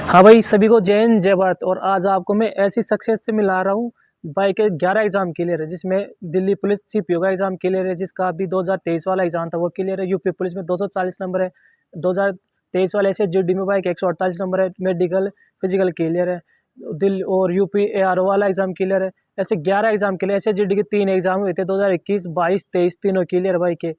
हाँ भाई, सभी को जय हिंद जय भारत। और आज आपको मैं ऐसी सक्सेस से मिला रहा हूँ। भाई के 11 एग्जाम क्लियर है, जिसमें दिल्ली पुलिस सीपीओ का एग्जाम क्लियर है, जिसका अभी 2023 वाला एग्जाम था वो क्लियर है। यूपी पुलिस में 240 नंबर है। 2023 वाले से जीडी में भाई के 148 नंबर है। मेडिकल फिजिकल क्लियर है। दिल्ली और यूपी एआरओ वाला एग्जाम क्लियर है। ऐसे 11 एग्जाम क्लियर। ऐसे जीडी के 3 एग्जाम हुए थे 2021, 22, 23 तीनों क्लियर भाई के।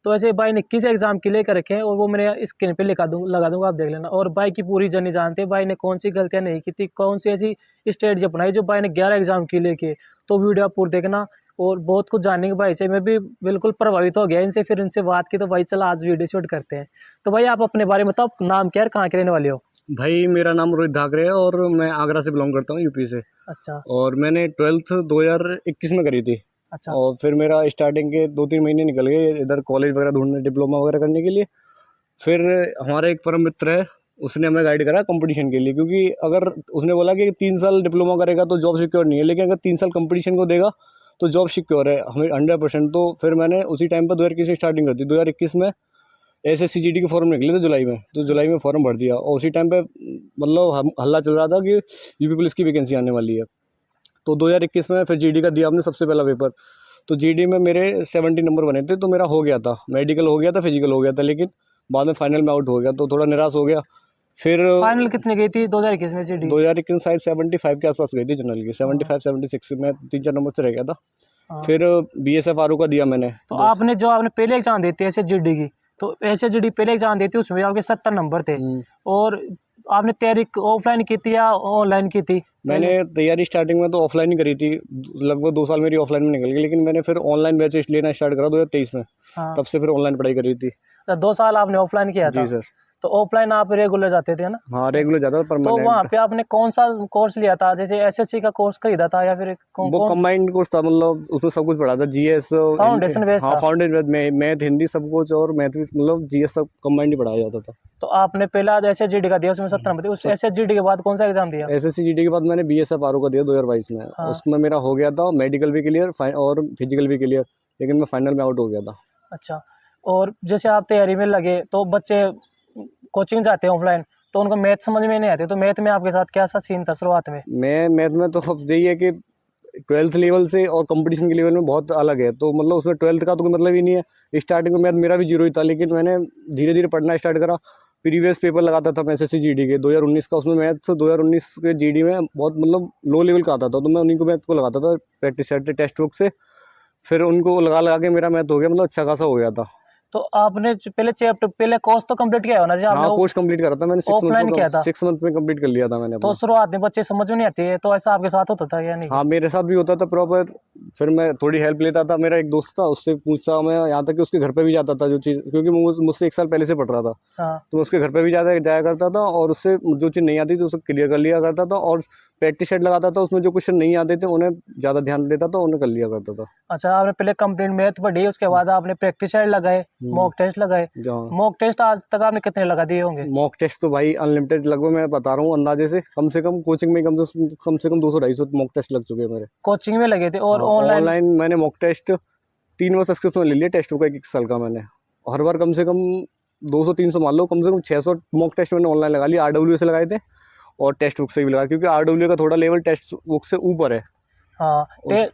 तो ऐसे भाई ने 21 एग्जाम क्लियर कर रखे हैं और वो मैंने स्क्रीन पे लगा दूंगा, आप देख लेना। और भाई की पूरी जर्नी जानते हैं भाई ने कौन सी गलतियां नहीं की थी, कौन सी ऐसी स्ट्रेटजी अपनाई जो भाई ने 11 एग्जाम क्लियर किए। तो वीडियो आप पूरी देखना और बहुत कुछ जानने के भाई से मैं भी बिल्कुल प्रभावित हो गया इनसे। फिर इनसे बात की तो भाई चला आज वीडियो शूट करते हैं। तो भाई आप अपने बारे में बताओ, नाम क्या है, कहाँ के रहने वाले हो? भाई मेरा नाम रोहित धाकरे है और मैं आगरा से बिलोंग करता हूँ, यूपी से। अच्छा और मैंने 12th 2021 में करी थी। अच्छा और फिर मेरा स्टार्टिंग के 2-3 महीने निकल गए इधर कॉलेज वगैरह ढूंढने, डिप्लोमा वगैरह करने के लिए। फिर हमारा एक परम मित्र है, उसने हमें गाइड करा कंपटीशन के लिए, क्योंकि अगर उसने बोला कि 3 साल डिप्लोमा करेगा तो जॉब सिक्योर नहीं है, लेकिन अगर 3 साल कंपटीशन को देगा तो जॉब सिक्योर है हमें 100%। तो फिर मैंने उसी टाइम पर 2021 से स्टार्टिंग कर दी। 2021 में SSC GD के फॉर्म निकले थे जुलाई में, तो जुलाई में फॉर्म भर दिया। और उसी टाइम पे मतलब हल्ला चल रहा था कि यूपी पुलिस की वैकेंसी आने वाली है। तो 2021 में फिर GD का दिया हमने सबसे पहला पेपर। तो GD में मेरे 70 नंबर बने थे, तो मेरा हो गया था, मेडिकल हो गया था, फिजिकल हो गया था, लेकिन बाद में फाइनल में आउट हो गया, तो थोड़ा निराश हो गया। फिर फाइनल कितने गई थी 2021 में जीडी? 2021 शायद 75 के आसपास गई थी जनरल की, 75-76 में 3-4 नंबर से रह गया था। हाँ। फिर BSF RO का दिया मैंने। तो आपने जो आपने पहले एग्जाम देती है ऐसे जीडी की, तो ऐसे जीडी पहले एग्जाम देती है उसमें आपके 70 नंबर थे। और आपने तैयारी ऑफलाइन की थी या ऑनलाइन की थी? मैंने तैयारी स्टार्टिंग में तो ऑफलाइन ही करी थी, लगभग 2 साल मेरी ऑफलाइन में निकल गई, लेकिन मैंने फिर ऑनलाइन बैच लेना स्टार्ट करा 2023 में। हाँ। तब से फिर ऑनलाइन पढ़ाई करी थी। तो 2 साल आपने ऑफलाइन किया था? जी सर। तो ऑफलाइन आप रेगुलर जाते थे, है ना? हाँ, रेगुलर जाता था, तो वहाँ परमानेंट। पे आपने कौन सा कोर्स लिया था? जैसे एसएससी का कोर्स खरीदा था या फिर वो कौन? कंबाइंड कोर्स था, मतलब उसमें सब कुछ पढ़ा था, GS। फाउंडेशन बेस हाँ, था। फाउंडेशन मैथ हिंदी सब कुछ, और मैथ भी मतलब GS सब कंबाइंड ही पढ़ाया जाता था। तो आपने पहला एसएसजीडी का दिया, उसमें 70 नंबर थे। उस एसएसजीडी के बाद कौन सा एग्जाम दिया? SSC GD के बाद मैंने BSF RO का दिया 2022 में। हाँ। उसमें मेरा हो गया था मेडिकल भी क्लियर और फिजिकल भी क्लियर, लेकिन मैं फाइनल में आउट हो गया था। अच्छा। और जैसे आप तैयारी में लगे तो बच्चे कोचिंग जाते हैं ऑफलाइन, तो उनको मैथ समझ में नहीं आते, तो मैथ में आपके साथ क्या सा सीन था शुरुआत में? मैं मैथ में तो अब यही है कि 12th लेवल से और कंपटीशन के लेवल में बहुत अलग है, तो मतलब उसमें 12th का तो कोई मतलब ही नहीं है। स्टार्टिंग में मैथ मेरा भी 0 ही था, लेकिन मैंने धीरे धीरे पढ़ना स्टार्ट करा। प्रीवियस पेपर लगाता था मैं SSC GD के 2019 का, उसमें मैथ 2019 के GD में बहुत मतलब लो लेवल का आता था, तो मैं उन्हीं को मैथ को लगाता था प्रैक्टिस सेट टेक्स्ट बुक से। फिर उनको लगा लगा के मेरा मैथ हो गया, मतलब अच्छा खासा हो गया था। तो आपने पहले कोर्स तो कंप्लीट किया होना चाहिए हाँ, आपने? कोर्स कंप्लीट करा था मैंने, 6 मंथ ऑफलाइन में, किया था? 6 मंथ में कंप्लीट कर लिया था मैंने तो अपना। शुरुआत में बच्चे समझ में नहीं आती है, तो ऐसा आपके साथ होता था या नहीं? हाँ, मेरे साथ भी होता था प्रॉपर। फिर मैं थोड़ी हेल्प लेता था, मेरा एक दोस्त था, उससे पूछता मैं, यहाँ तक कि उसके घर पे भी जाता था जो चीज़, क्योंकि मुझसे 1 साल पहले से पढ़ रहा था। हाँ। तो मैं उसके घर पे भी जाया करता था, और उससे जो चीज़ नहीं आती थी उसे क्लियर कर लिया करता था। और प्रैक्टिस सेट लगाता था, उसमें जो क्वेश्चन नहीं आते थे उन्हें ज़्यादा ध्यान देता था, उन्हें कर लिया करता था। अच्छा, आपने पहले कंप्लीट मैथ पढ़ी, उसके बाद आपने प्रैक्टिस सेट लगाए, मॉक टेस्ट लगाए। जहाँ मॉक टेस्ट आज तक आपने कितने लगा दिए होंगे? मॉक टेस्ट तो भाई अनलिमिटेड, लगभग मैं बता रहा हूँ अंदाजे से कम कोचिंग में कम से कम 200-250 मॉक टेस्ट लग चुके हैं मेरे। कोचिंग में लगे थे और ऑनलाइन? ऑनलाइन मैंने मॉक टेस्ट 3 बार सब्सक्रिप्शन ले लिया टेस्ट बुक का, 1 साल का मैंने। हर बार कम से कम 200-300 मान लो, कम से कम 600 मॉक टेस्ट मैंने ऑनलाइन लगा लिया। RWA से लगाए थे और टेक्स्ट बुक से भी लगाया, क्योंकि RWA का थोड़ा लेवल टेक्स्ट बुक से ऊपर है। हाँ।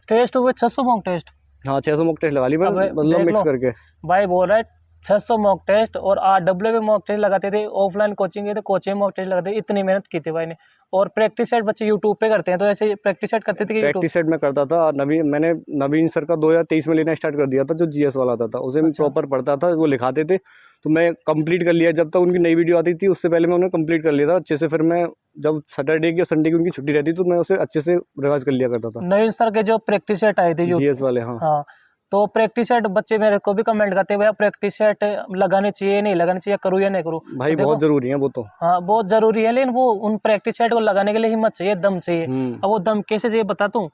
टेस्ट हुए 600 मॉक टेस्ट? हाँ, 600 मॉक टेस्ट लगा ली मैंने, मतलब देख मिक्स लो, करके। भाई बोल रहा है 600 मॉक टेस्ट। और RWA में मॉक टेस्ट लगाते थे, ऑफलाइन कोचिंग के थे, कोचिंग मॉक टेस्ट लगाते थे, इतनी मेहनत की थी भाई ने। और प्रैक्टिस सेट बच्चे यूट्यूब पे करते हैं, तो ऐसे प्रैक्टिस सेट करते थे कि प्रैक्टिस सेट में करता था। मैंने नवीन सर का 2023 में लेना स्टार्ट कर दिया था, जो GS वाला आता था, उसे मैं अच्छा। प्रॉपर पढ़ता था, वो लिखाते थे, तो मैं कंप्लीट कर लिया। जब तक उनकी नई वीडियो आती थी उससे पहले मैं उन्हें कंप्लीट कर लिया था अच्छे से। फिर मैं जब सैटरडे की और संडे की उनकी छुट्टी रहती तो मैं उसे अच्छे से रिवाइज कर लिया करता था। नवीन सर के जो प्रैक्टिस सेट आए थे GS वाले, हाँ। हाँ। तो प्रैक्टिस सेट बच्चे मेरे को भी कमेंट करते हैं, भैया प्रैक्टिस सेट लगाने चाहिए नहीं लगाने चाहिए, करूँ या नहीं करूँ? भाई तो बहुत जरूरी है वो तो। हाँ बहुत जरूरी है, लेकिन वो उन प्रैक्टिस सेट को लगाने के लिए हिम्मत चाहिए, दम चाहिए। अब वो दम कैसे चाहिए बताता हूँ।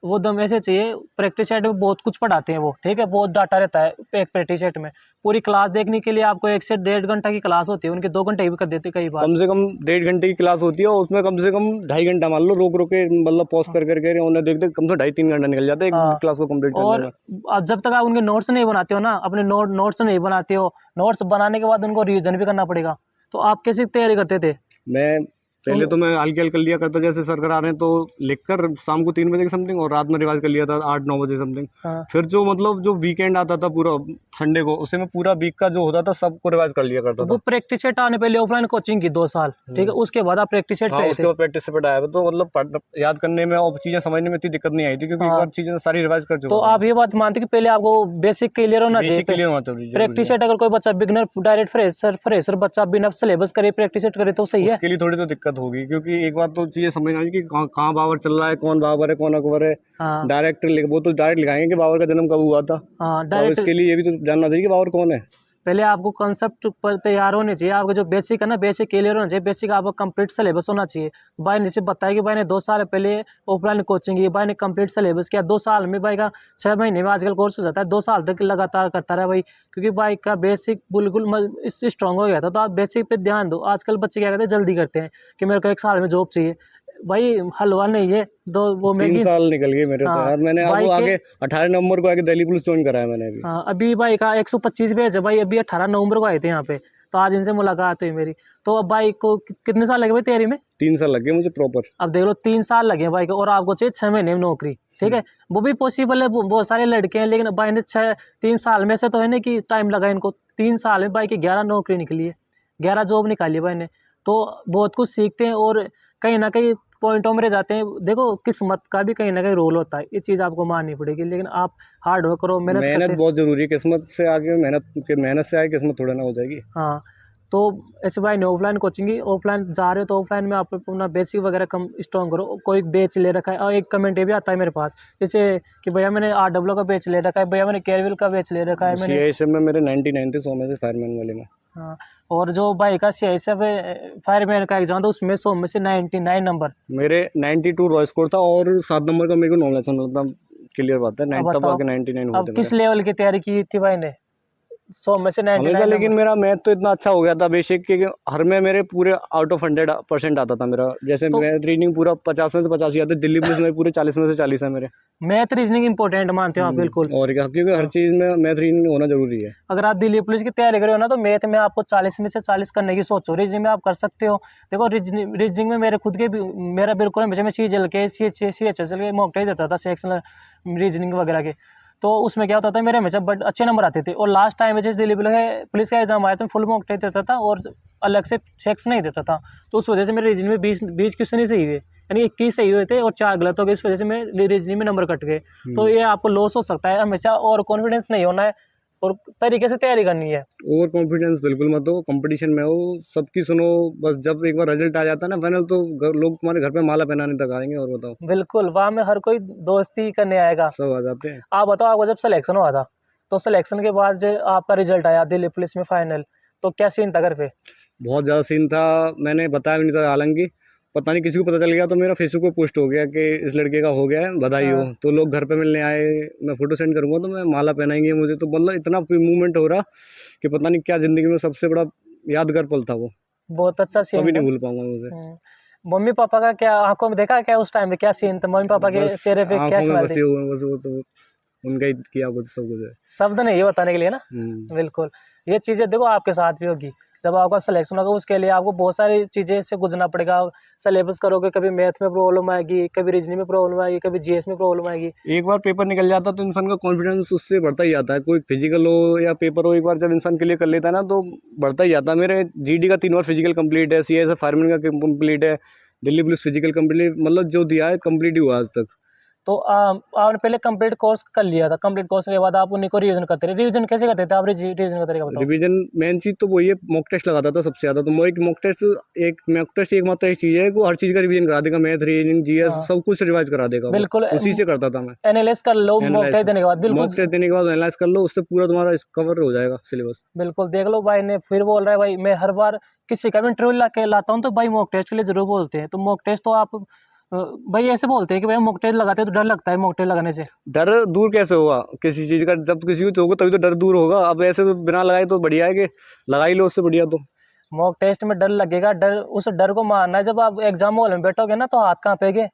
वो दम ऐसे चाहिए, प्रैक्टिस सेट में बहुत कुछ पढ़ाते हैं वो, ठीक है, बहुत डाटा रहता है एक प्रैक्टिस सेट में। पूरी क्लास देखने के लिए आपको 1 से 1.5 घंटा की क्लास होती है, उनके 2 घंटे भी कर देते कई बार। कम से कम 1.5 घंटे की क्लास होती है, और उसमें कम से कम 2.5 घंटा मान लो रोक के, मतलब पॉज कर करके उन्हें देखते कम से 2.5-3 घंटा निकल जाता है एक क्लास को कंप्लीट करने और में। जब तक आप उनके नोट्स नहीं बनाते हो ना, अपने नोट्स नहीं बनाते हो, नोट्स बनाने के बाद उनको रिवीजन भी करना पड़ेगा। तो आप कैसी तैयारी करते थे? मैं पहले तो मैं हल्की हल्की कर लिया करता, जैसे सर करा रहे हैं तो लिखकर शाम को 3 बजे के समथिंग, और रात में रिवाइज कर लिया था 8-9 बजे समथिंग। हाँ। फिर जो मतलब जो वीकेंड आता था पूरा संडे को, उससे मैं पूरा वीक का जो होता था सबको रिवाइज कर लिया करता वो था। प्रैक्टिस सेट आने पहले ऑफलाइन कोचिंग की 2 साल, ठीक है, उसके बाद आप प्रैक्टिस सेट हाँ, पे उसके थे। बाद प्रैक्टिस से पढ़ाया, तो मतलब याद करने में और चीजें समझने में इतनी दिक्कत नहीं आई थी, क्योंकि एक हाँ। बार चीजें सारी रिवाइज कर तो चुका था। आप ये बात मानते कि पहले आपको बेसिक क्लियर होना चाहिए। बेसिक क्लियर होना चाहिए, जरूरी प्रैक्टिस है। सेट अगर कोई बच्चा बिगनर डायरेक्ट फ्रेशर बच्चा बिना सिलेबस करे प्रैक्टिस सेट करे तो सही है। उसके लिए थोड़ी तो दिक्कत होगी, क्योंकि एक बार तो चीजें समझ आई कि कहाँ बाबर चल रहा है, कौन बाबर है, कौन अकबर है। हाँ डायरेक्ट वो तो डायरेक्ट लिखाएंगे कि बाबर का जन्म कब हुआ था। हाँ, तो अब डायरेक्ट इसके लिए ये भी तो जानना चाहिए कि बाबर कौन है। पहले आपको कंसेप्ट पर तैयार होने चाहिए। आपका जो बेसिक है ना, बेसिक क्लियर होना चाहिए, बेसिक आपका कंप्लीट सिलेबस होना चाहिए। भाई ने जैसे बताया कि भाई ने 2 साल पहले ऑफलाइन कोचिंग की, भाई ने कंप्लीट सिलेबस किया 2 साल में, भाई का 6 महीने में आजकल कोर्स हो जाता है, 2 साल तक लगातार करता रहा भाई, क्योंकि भाई का बेसिक बिल्कुल स्ट्रॉन्ग हो गया था। तो आप बेसिक पे ध्यान दो। आजकल बच्चे क्या करते हैं, जल्दी करते हैं कि मेरे को 1 साल में जॉब चाहिए। भाई हलवा नहीं है दो वो 3 मैगी। साल निकल गए मेरे तो हाँ यार। मैंने अब भाई वो के आगे 18 नवंबर को आके दिल्ली पुलिस ज्वाइन कराया मैंने अभी। हाँ, अभी भाई का 125 पेज है भाई, अभी 18 नवंबर को आए थे यहाँ पे, तो आज इनसे मुलाकात हुई मेरी। तो अब भाई को कितने साल लगे भाई तैयारी में? 3 साल लग गए मुझे प्रॉपर। अब देख लो 3 साल लगे हैं भाई को, और आपको चाहिए 6 महीने में नौकरी, ठीक है। वो भी पॉसिबल है, बहुत सारे लड़के हैं, लेकिन भाई ने 3 साल में से तो है ना कि टाइम लगा इनको। 3 साल में भाई की 11 नौकरी निकली है, 11 जॉब निकाली है भाई ने। तो बहुत कुछ सीखते हैं और कहीं ना कहीं पॉइंटों में रह जाते हैं। देखो किस्मत का भी कहीं ना कहीं रोल होता है, ये चीज़ आपको माननी पड़ेगी, लेकिन आप हार्ड वर्क करो, मेहनत मेहनत करते। बहुत जरूरी है, किस्मत से आगे मेहनत से आगे किस्मत थोड़ा ना हो जाएगी। हाँ, तो ऐसे भाई ने ऑफलाइन कोचिंग की, ऑफलाइन जा रहे हो तो ऑफलाइन में आप अपना बेसिक वगैरह कम स्ट्रॉन्ग करो। कोई बैच ले रखा है, और एक कमेंट ये भी आता है मेरे पास, जैसे कि भैया मैंने RW का बैच ले रखा है, भैया मैंने केयरविल का बैच ले रखा है मैंने। CISF में मेरे 99 थे, 100 में से फायरमैन वाले में। हाँ, और जो भाई का CISF फायरमैन का एग्जाम था उसमें 100 में से 99 नंबर। मेरे 92 रॉ स्कोर था, और 7 नंबर का मेरे को नॉलेज मतलब क्लियर बात है, अब तब बताओ, आके 99 हुए अब थे किस मेरे। लेवल की तैयारी की थी भाई ने? 100 में से 99 हमेशा, लेकिन नंबर। मेरा मैथ तो इतना अच्छा हो गया था बेसिक कि हर में मेरे पूरे आउट ऑफ 100% आता था मेरा। जैसे तो मैथ रीडिंग पूरा 50 में से 85 आते, दिल्ली पुलिस में पूरे 40 में से 40 है मेरे। मैथ रीजनिंग इंपॉर्टेंट मानते हो आप? बिल्कुल। और क्या, क्योंकि हर हाँ। चीज़ में मैथ रीडिंग होना जरूरी है। अगर आप दिल्ली पुलिस की तैयारी कर रहे हो ना, तो मैथ में आपको 40 में से 40 करने की सोचो। रीजनिंग में आप कर सकते हो। देखो रीजनिंग में मेरे खुद के भी, मेरा बिल्कुल हमेशा मैं CHL के CHSL के मॉक टेस्ट देता था, सेक्शनल रीजनिंग वगैरह के। तो उसमें क्या होता था, मेरे हमेशा बट अच्छे नंबर आते थे। और लास्ट टाइम में जैसे दिल्ली पुलिस का एग्जाम आया तो फुल मॉक टेस्ट देता था और अलग से चेक्स नहीं देता था। तो उस वजह से मेरे रीजनिंग में 20 क्वेश्चन ही सही हुए, यानी 21 सही हुए थे और 4 गलत हो गए। इस वजह से मैं रीजनिंग में नंबर कट गए। तो ये आपको लॉस हो सकता है हमेशा, और कॉन्फिडेंस नहीं होना है, और तरीके से तैयारी करनी है। ओवर कॉन्फिडेंस बिल्कुल मत हो, कंपटीशन में हो, सबकी सुनो। बस जब एक बार रिजल्ट आ जाता है ना फाइनल, तो लोग तुम्हारे घर पे माला पहनाने तक आएंगे। और बताओ, बिल्कुल, वहाँ में हर कोई दोस्ती करने आएगा। सब आ जाते हैं। आप बताओ, आपका जब सिलेक्शन हुआ था, तो सिलेक्शन के बाद जो आपका रिजल्ट आया दिल्ली पुलिस में फाइनल, तो क्या सीन था घर पे? बहुत ज़्यादा सीन था, मैंने बताया भी नहीं था। हालांकि पता नहीं किसी को पता चल गया, तो मेरा फेसबुक पे पोस्ट हो गया कि इस लड़के का हो गया है, बधाई हो। हाँ। तो लोग घर पे मिलने आए, मैं फोटो सेंड करूंगा तो मैं माला पहनाएंगे मुझे। तो मतलब इतना मूवमेंट हो रहा कि पता नहीं क्या, ज़िंदगी में सबसे बड़ा यादगार पल था वो, बहुत अच्छा सीन कभी था। नहीं भूल पाऊंगा मुझे। मम्मी पापा का क्या आंखों में देखा क्या उस टाइम में, क्या सीन था मम्मी पापा के बस चेहरे पे, क्या आंखों में स्माइल बसे थी? हुए हैं, बस वो तो उनका ही किया कुछ, सब कुछ है। शब्द नहीं ये बताने के लिए ना। हम्म। बिल्कुल, ये चीज़ें देखो आपके साथ भी होगी। जब आपका सिलेक्शन होगा उसके लिए आपको बहुत सारी चीज़ें से गुजरना पड़ेगा। सिलेबस करोगे, कभी मैथ में प्रॉब्लम आएगी, कभी रीजनिंग में प्रॉब्लम आएगी, कभी GS में प्रॉब्लम आएगी। एक बार पेपर निकल जाता तो इंसान का कॉन्फिडेंस उससे बढ़ता ही जाता है। कोई फिजिकल हो या पेपर हो, एक बार जब इंसान क्लियर कर लेता है ना, तो बढ़ता ही जाता है। मेरे GD का 3 बार फिजिकल कंप्लीट है, CISF फायरमैन का कंप्लीट है, दिल्ली पुलिस फिजिकल कंप्लीट, मतलब जो दिया है कंप्लीट ही हुआ आज तक। तो आपने पहले कंप्लीट कोर्स कर लिया था, कंप्लीट कोर्स के बाद आप उन्हीं को रिवीजन करते रहे। रिवीजन कैसे करते थे आप? रिवीजन का तरीका बताओ। रिवीजन मेन चीज़ तो वही है, मॉक टेस्ट लगाता था सबसे ज़्यादा। तो वो एक मॉक टेस्ट एक मात्र एक चीज़ है, वो हर चीज़ का रिवीजन करा देगा, मैथ रीजनिंग GS हाँ। सब कुछ रिवाइज करा देगा। बिल्कुल, उसी से करता था मैं। एनालाइज कर लो मॉक टेस्ट देने के बाद। मॉक बिल्कुल टेस्ट देने के बाद एनालाइज कर लो, उससे पूरा तुम्हारा कवर हो जाएगा सिलेबस। बिल्कुल, देख लो भाई ने फिर बोल रहा है भाई, मैं हर बार किसी का भी इंटरव्यू ला के लाता हूँ तो भाई मॉक टेस्ट के लिए जरूर बोलते हैं। तो मॉक टेस्ट तो आप भाई ऐसे बोलते हैं कि भाई मॉक टेस्ट लगाते हैं तो डर लगता है मॉक टेस्ट लगाने से। डर दूर कैसे होगा किसी चीज़ का? जब किसी को होगा तभी तो डर दूर होगा। अब ऐसे तो बिना लगाए तो बढ़िया है कि लगा ही लो, उससे बढ़िया तो। मॉक टेस्ट में डर लगेगा, डर उस डर को मारना है। जब आप एग्जाम हॉल में बैठोगे ना तो हाथ कांपेगे,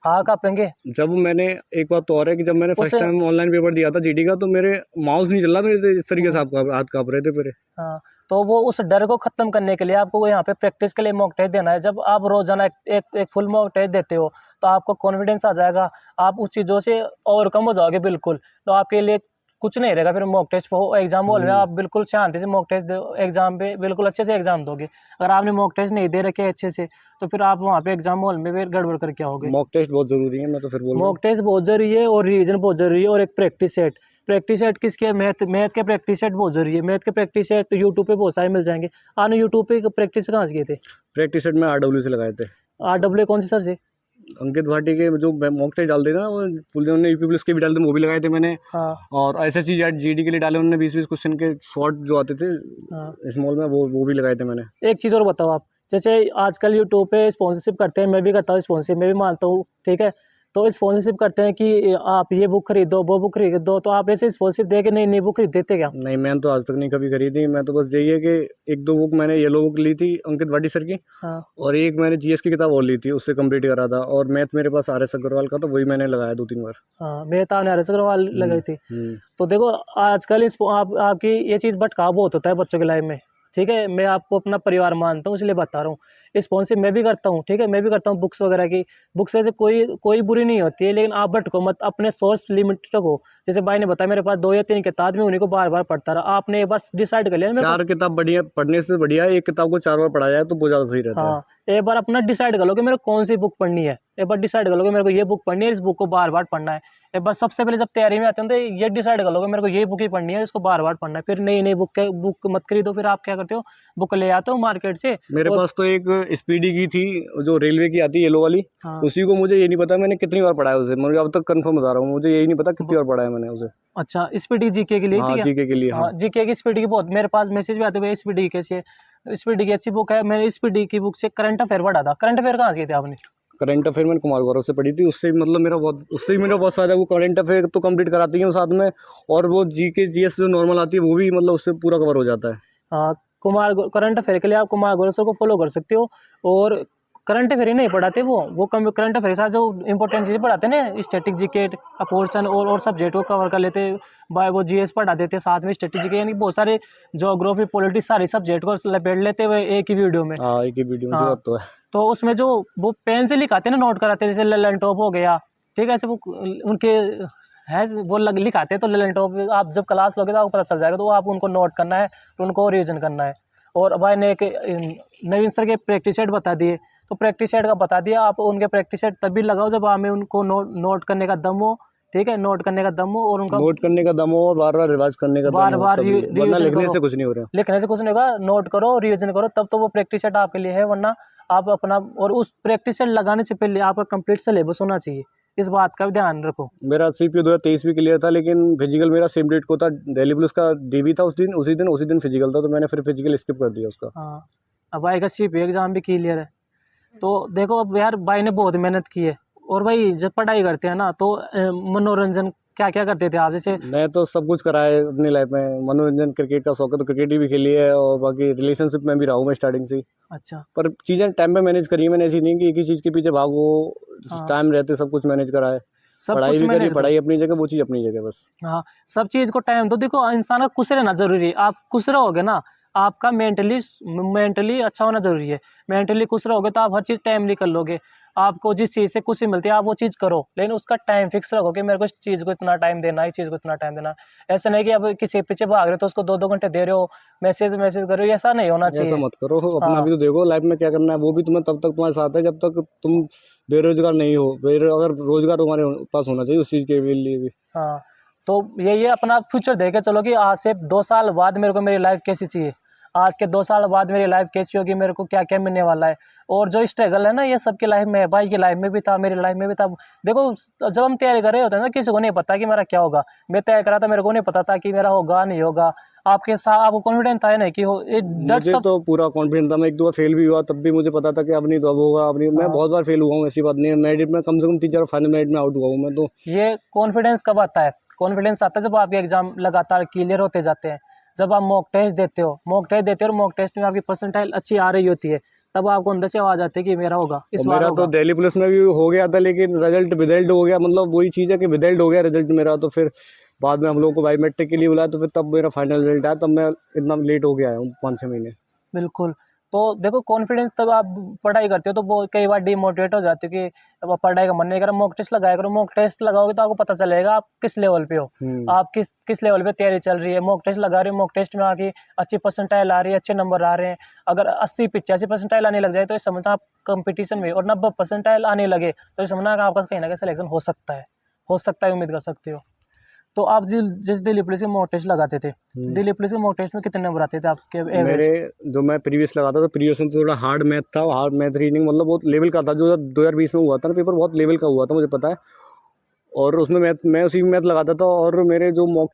हाँ कांपेंगे। जब मैंने एक बात तो और है कि जब मैंने फर्स्ट उस टाइम ऑनलाइन पेपर दिया था जीडी का, तो मेरे माउस नहीं चल रहा मेरे से, इस तरीके से हम्म, हाथ काँप रहे थे मेरे। हाँ, तो वो उस डर को खत्म करने के लिए आपको यहाँ पे प्रैक्टिस के लिए मॉक टेस्ट देना है। जब आप रोजाना एक फुल मॉक टेस्ट देते हो तो आपको कॉन्फिडेंस आ जाएगा, आप उस चीज़ों से ओवरकम हो जाओगे बिल्कुल। तो आपके लिए कुछ नहीं रहेगा फिर मॉक टेस्ट हो एग्जाम हॉल में हम्म। आप बिल्कुल शांति से मॉक टेस्ट दो, एग्जाम पे बिल्कुल अच्छे से एग्जाम दोगे। अगर आपने मॉक टेस्ट नहीं दे रखे अच्छे से तो फिर आप वहाँ पे एग्जाम हॉल में फिर गड़बड़ करके आओगे। मॉक टेस्ट बहुत ज़रूरी है, मैं तो फिर बोल रहा हूँ। मॉक टेस्ट बहुत जरूरी है और रिवीजन बहुत जरूरी है, और एक प्रैक्टिस सेट। प्रैक्टिस सेट किसके? मैथ के प्रैक्टिस सेट बहुत जरूरी है। मैथ के प्रैक्टिस सेट यूट्यूब पे बहुत सारे मिल जाएंगे। आपने यूट्यूब पे प्रैक्टिस कहाँ से किए थे? प्रैक्टिस सेट में आरडब्ल्यू से लगाए थे। RW कौन से सर से? अंकित भाटी के जो मॉक टेस्ट डालते थे ना, वो उन्होंने यूपी पुलिस के भी डालते, वो भी लगाए थे मैंने। हाँ और एसएससी जीडी के लिए डाले उन्होंने, 20-20 क्वेश्चन के शॉर्ट जो आते थे हाँ। स्मॉल में, वो भी लगाए थे मैंने। एक चीज़ और बताओ आप, जैसे आजकल यूट्यूब पे स्पॉन्सरशिप करते हैं, मैं भी करता हूँ स्पॉन्सरशिप, मैं भी मानता हूँ, ठीक है। तो स्पॉन्सरशिप करते हैं कि आप ये बुक खरीदो वो बुक खरीदो, तो आप ऐसे स्पॉन्सरशिप दे के नई नई बुक खरीद देते क्या? नहीं, मैंने तो आज तक नहीं कभी खरीदी। मैं तो बस यही है कि 1-2 बुक मैंने येलो बुक ली थी अंकित भाटी सर की, हाँ और एक मैंने जीएस की किताब और ली थी, उससे कंप्लीट करा था। और मैथ मेरे पास RS अग्रवाल का, तो वही मैंने लगाया 2-3 बार। हाँ, मेहता ने RS अग्रवाल लगाई थी। हम्म। तो देखो आजकल आपकी ये चीज़ भटकाव बहुत होता है बच्चों की लाइफ में, ठीक है। मैं आपको अपना परिवार मानता हूँ इसलिए बता रहा हूँ। स्पॉन्सरशिप मैं भी करता हूँ, ठीक है, मैं भी करता हूँ बुक्स वगैरह की। बुक्स से कोई कोई बुरी नहीं होती है, लेकिन आप भटको मत, अपने सोर्स लिमिट रखो। जैसे भाई ने बताया मेरे पास 2 या 3 किताब में उन्हीं को बार बार पढ़ता रहा, आपने एक बार डिसाइड कर लिया मेरे को। 4 किताब बढ़िया पढ़ने से बढ़िया है एक किताब को 4 बार पढ़ा जाए तो बहुत ज़्यादा सही रहता है। हाँ, एक बार अपना डिसाइड कर लो कि मेरे को कौन सी बुक पढ़नी है। एक बार डिसाइड कर लो कि मेरे को ये बुक पढ़नी है, इस बुक को बार बार पढ़ना है। एक बार सबसे पहले जब तैयारी में आते हैं तो ये डिसाइड कर लो कि मेरे को ये बुक ही पढ़नी है, इसको बार बार पढ़ना है। फिर नई नई बुक मत खरीदो, फिर आप क्या करते हो, बुक ले आते हो मार्केट से। मेरे और पास तो एक स्पीडी की थी, जो रेलवे की आती है येलो वाली। हाँ उसी को मुझे ये नहीं पता मैंने कितनी बार पढ़ा है उसे, मुझे अब तक कंफर्म बता रहा हूँ, मुझे यही नहीं पता कितनी बार पढ़ा है मैंने उसे। अच्छा, स्पीडी जीके के लिए हाँ, थी क्या? जीके के लिए। हाँ, हाँ, जीके की स्पीडी की बहुत मेरे पास मैसेज भी आते हुए, स्पीडी कैसी है, स्पीडी की अच्छी बुक है। मैंने स्पीडी की बुक से करंट अफेयर पढ़ा था। करंट अफेयर कहाँ से किए थे आपने? करंट अफेयर मैंने कुमार गौरव से पढ़ी थी, उससे भी मतलब उससे भी मेरा बहुत फायदा है। वो करंट अफेयर तो कंप्लीट कराती है वो साथ में, और वो जीके जीएस जो नॉर्मल आती है वो भी मतलब उससे पूरा कवर हो जाता है। हाँ, करंट अफेयर के लिए आप कुमार गौरव सर को फॉलो कर सकते हो। और करंट अफेयर ही नहीं पढ़ाते वो करंट अफेयर के साथ जो इंपॉर्टेंट चीज़ें पढ़ाते हैं ना, स्टैटिक जीके पोर्शन और सब्जेक्ट को कवर कर लेते हैं। बाय वो जीएस पढ़ा देते साथ में स्टैटिक जीके, यानी बहुत सारे ज्योग्राफी पॉलिटिक्स सारे सब्जेक्ट को लपेट लेते हुए एक ही वीडियो में। हाँ, एक ही वीडियो में हाँ, बात तो है। तो उसमें जो वो पेन से लिखाते हैं ना, नोट कराते हैं, जैसे ललन टॉप हो गया, ठीक है, ऐसे वो उनके है वो लिखाते हैं। तो ललन टॉप आप जब क्लास लोगे तो आपको पता चल जाएगा, तो आप उनको नोट करना है, तो उनको रिविजन करना है। और भाई ने एक नवीन सर के प्रैक्टिस सेट बता दिए, तो प्रैक्टिस सेट का बता दिया, आप उनके प्रैक्टिस सेट तभी लगाओ जब आप में उनको नोट करने का दम हो, ठीक है, नोट करने का दम हो और उनका नोट करने का दम हो और बार बार रिवाइज करने का दम बार हो, बार तभी, वरना रिविजन लिखने करो। से कुछ नहीं हो रहा। लिखने से कुछ नहीं होगा, नोट करो रिविजन करो, तब तो वो प्रैक्टिस सेट आपके लिए है। वरना आप अपना, और उस प्रैक्टिस सेट लगाने से पहले आपका कंप्लीट सिलेबस होना चाहिए, इस बात का भी ध्यान रखो। मेरा सीपीयू 2023 भी क्लियर था, लेकिन फिजिकल मेरा सेम डेट को था। दिल्ली पुलिस का डीवी था उसी दिन फिजिकल था, तो मैंने फिर फिजिकल स्किप कर दिया उसका। हाँ, अब भाई का CP एग्जाम भी क्लियर है। तो देखो अब यार भाई ने बहुत मेहनत की है। और भाई जब पढ़ाई करते हैं ना तो मनोरंजन क्या क्या करते थे आप? जैसे मैं तो सब कुछ करा है अपनी लाइफ में। मनोरंजन, क्रिकेट का शौक है तो क्रिकेट भी खेली है, और बाकी रिलेशनशिप में भी रहा हूँ मैं स्टार्टिंग से ही। अच्छा, पर चीज़ें टाइम पे मैनेज करी है मैंने, ऐसी नहीं कि एक ही चीज़ के पीछे भागो। हाँ, टाइम रहते सब कुछ मैनेज करा है। सब पढ़ाई कुछ भी करी, मैनेज करो। पढ़ाई अपनी जगह, वो चीज़ अपनी जगह बस। हाँ, सब चीज़ को टाइम दो। देखो इंसान का खुश रहना जरूरी है। आप खुश रहोगे ना, आपका मेंटली अच्छा होना जरूरी है। मेंटली खुश रहोगे तो आप हर चीज़ टाइमली कर लोगे। आपको जिस चीज़ से खुशी मिलती है आप वो चीज़ करो, लेकिन उसका टाइम फिक्स रखो कि मेरे को इस चीज़ को इतना टाइम देना है, इस चीज़ को इतना टाइम देना है। ऐसा नहीं कि अब किसी पीछे भाग रहे हो तो उसको 2-2 घंटे दे रहे हो, मैसेज कर रहे हो, ऐसा नहीं होना ऐसा चाहिए। मत करो, अपना हाँ भी तो देखो लाइफ में क्या करना है। वो भी तुम्हें तब तक तुम्हारे साथ है जब तक तुम बेरोजगार नहीं हो। अगर रोजगार तुम्हारे पास होना चाहिए उस चीज़ के लिए भी। हाँ, तो यही है, अपना फ्यूचर देखे चलो कि आज से 2 साल बाद मेरे को मेरी लाइफ कैसी चाहिए, आज के 2 साल बाद मेरी लाइफ कैसी होगी, मेरे को क्या क्या मिलने वाला है। और जो स्ट्रगल है ना, ये सबकी लाइफ में है, भाई की लाइफ में भी था, मेरी लाइफ में भी था। देखो जब हम तैयारी कर रहे होते हैं ना, किसी को नहीं पता कि मेरा क्या होगा। मैं तैयारी करा था, मेरे को नहीं पता था कि मेरा होगा नहीं होगा। आपके साथ आपको कॉन्फिडेंस था नहीं कि हो, ये डर मुझे सब। तो पूरा कॉन्फिडेंस था। मैं 1-2 बार फेल भी हुआ, तब भी मुझे पता था कि अब नहीं तो अब होगा, अब नहीं। मैं हाँ, बहुत बार फेल हुआ हूँ, ऐसी बात नहीं है। मेरिट में कम से कम 3-4 फाइनल मेरिट में आउट हुआ हूँ मैं तो। ये कॉन्फिडेंस कब आता है? कॉन्फिडेंस आता है जब आपके एग्जाम लगातार क्लियर होते जाते हैं, जब आप मॉक टेस्ट देते हो और मॉक टेस्ट में आपकी परसेंटाइल अच्छी आ रही होती है, तब आपको अंदर से आवाज आती है कि मेरा होगा, इस और बार मेरा होगा। तो दिल्ली पुलिस में भी हो गया था, लेकिन रिजल्ट विदल्ड हो गया। मतलब वही चीज़ है कि विदल्ड हो गया रिजल्ट मेरा, तो फिर बाद में हम लोग को बायोमेट्रिक के लिए बुलाया, तो फिर तब मेरा फाइनल रिजल्ट आया, तब मैं इतना लेट हो गया हूँ 5-6 महीने। बिल्कुल। तो देखो कॉन्फिडेंस, तब आप पढ़ाई करते हो तो वो कई बार डिमोटिवेट हो जाते हो कि अब पढ़ाई का मन नहीं कर रहा, मॉक टेस्ट लगाया करो। मॉक टेस्ट लगाओगे तो आपको पता चलेगा आप किस लेवल पे हो, आप किस लेवल पे तैयारी चल रही है। मॉक टेस्ट लगा रहे हो, मॉक टेस्ट में आके अच्छी परसेंटाइल आ रही है, अच्छे नंबर आ रहे हैं। अगर 80-85 परसेंटाइल आने लग जाए तो ये समझना आप कंपटीशन में, और 90 परसेंटाइल आने लगे तो ये समझना कि आपका कहीं ना कहीं सिलेक्शन हो सकता है, उम्मीद कर सकते हो। तो आप जिस दिल्ली पुलिस के मॉक टेस्ट लगाते थे, दिल्ली पुलिस के मॉक टेस्ट में कितने नंबर आते थे आपके एवरेज? मेरे जो मैं प्रीवियस लगाता था, प्रीवियस में थोड़ा हार्ड मैथ था, हार्ड मैथ रीडिंग मतलब बहुत लेवल का था। जो 2020 में हुआ था ना पेपर, बहुत लेवल का हुआ था, मुझे पता है। और उसमें मैं उसी में मैथ लगाता था, और मेरे जो मॉक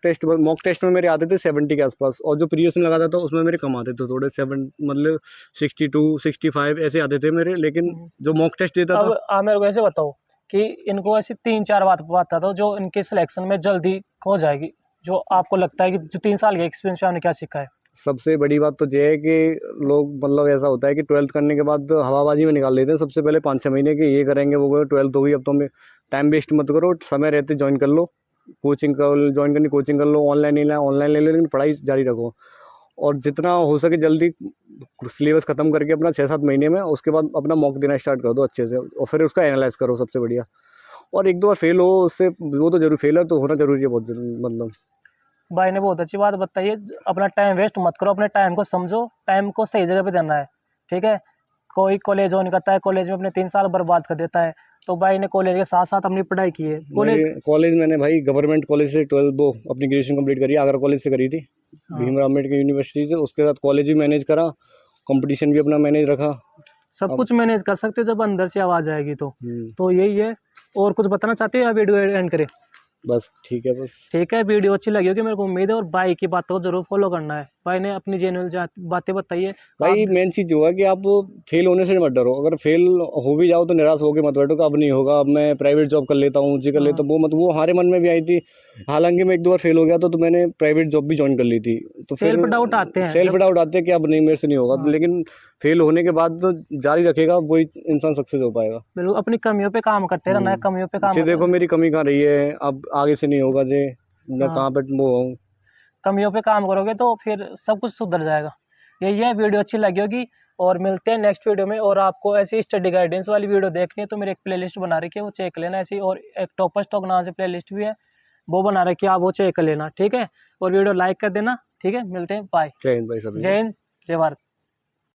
टेस्ट में मेरे आते थे 70 के आसपास, और जो प्रीवियस में लगाता था उसमें मेरे कम आते थे थोड़े, 7 मतलब 62 65 ऐसे आते थे मेरे। लेकिन जो मॉक टेस्ट देता था, अब आप मेरे को ऐसे बताओ कि इनको ऐसी 3-4 बात बता दो जो इनके सिलेक्शन में जल्दी हो जाएगी, जो आपको लगता है कि जो 3 साल के एक्सपीरियंस में आपने क्या सीखा है। सबसे बड़ी बात तो ये है कि लोग मतलब ऐसा होता है कि 12th करने के बाद हवाबाजी में निकाल देते हैं सबसे पहले 5-6 महीने के, ये करेंगे वो करेंगे, 12th हो गई अब तो हमें टाइम वेस्ट मत करो, समय रहते ज्वाइन कर लो, कोचिंग ज्वाइन करनी कोचिंग कर लो, ऑनलाइन नहीं ऑनलाइन ले लो, लेकिन पढ़ाई जारी रखो। और जितना हो सके जल्दी सिलेबस ख़त्म करके अपना 6-7 महीने में, उसके बाद अपना मॉक देना स्टार्ट कर दो अच्छे से, और फिर उसका एनालाइज करो सबसे बढ़िया। और 1-2 बार फेल हो उससे वो तो जरूर, फेलर तो होना जरूरी है बहुत मतलब। भाई ने बहुत अच्छी बात बताई है, अपना टाइम वेस्ट मत करो, अपने टाइम को समझो, टाइम को सही जगह पे देना है। ठीक है, कोई कॉलेज ज्वाइन करता है, कॉलेज में अपने 3 साल बर्बाद कर देता है, तो भाई ने कॉलेज के साथ साथ अपनी पढ़ाई की है। कॉलेज मैंने भाई गवर्नमेंट कॉलेज से 12 वो अपनी ग्रेजुएशन कंप्लीट करी, आगरा कॉलेज से करी थी, भीमराव अम्बेडकर यूनिवर्सिटी से। उसके साथ कॉलेज भी मैनेज करा, कंपटीशन भी अपना मैनेज रखा। सब कुछ मैनेज कर सकते हो जब अंदर से आवाज़ आएगी तो यही है। और कुछ बताना चाहते हो या वीडियो एंड करें? बस ठीक है, बस ठीक है, वीडियो अच्छी लगी होगी मेरे को उम्मीद है, और भाई की बातों को जरूर फॉलो करना है। भाई ने अपनी जेन्युइन बातें बताई है। भाई मेन चीज़ जो है कि आप फेल होने से मत डरो। अगर फेल हो भी जाओ तो निराश होकर मत बैठो कि अब नहीं होगा, अब मैं प्राइवेट जॉब कर लेता हूँ, जी कर लेता हूँ, वो हमारे मन में भी आई थी। हालांकि मैं 1-2 बार फेल हो गया तो मैंने प्राइवेट जॉब भी ज्वाइन कर ली थी। तो फिर सेल्फ डाउट आते हैं कि अब नहीं, मेरे से नहीं होगा। लेकिन फेल होने के बाद तो जारी रखेगा वही इंसान सक्सेस हो पाएगा। बिल्कुल, अपनी कमियों पे काम करते रहना है, कमियों पे काम देखो मेरी कमी कहाँ रही है, अब आगे से नहीं होगा जे मैं कहाँ पे वो हूँ। कमियों पे काम करोगे तो फिर सब कुछ सुधर जाएगा। यही है, वीडियो अच्छी लगी होगी, और मिलते हैं नेक्स्ट वीडियो में। और आपको ऐसी स्टडी गाइडेंस वाली वीडियो देखनी है तो मेरी एक प्लेलिस्ट बना रखी है, वो चेक लेना ऐसी, और एक टॉपर स्टॉक नाम से प्लेलिस्ट भी है, वो बना रखी है, आप वो चेक कर लेना। ठीक है, और वीडियो लाइक कर देना। ठीक है, मिलते हैं, बाय। जय हिंद भाई सभी। जय हिंद, जय भारत।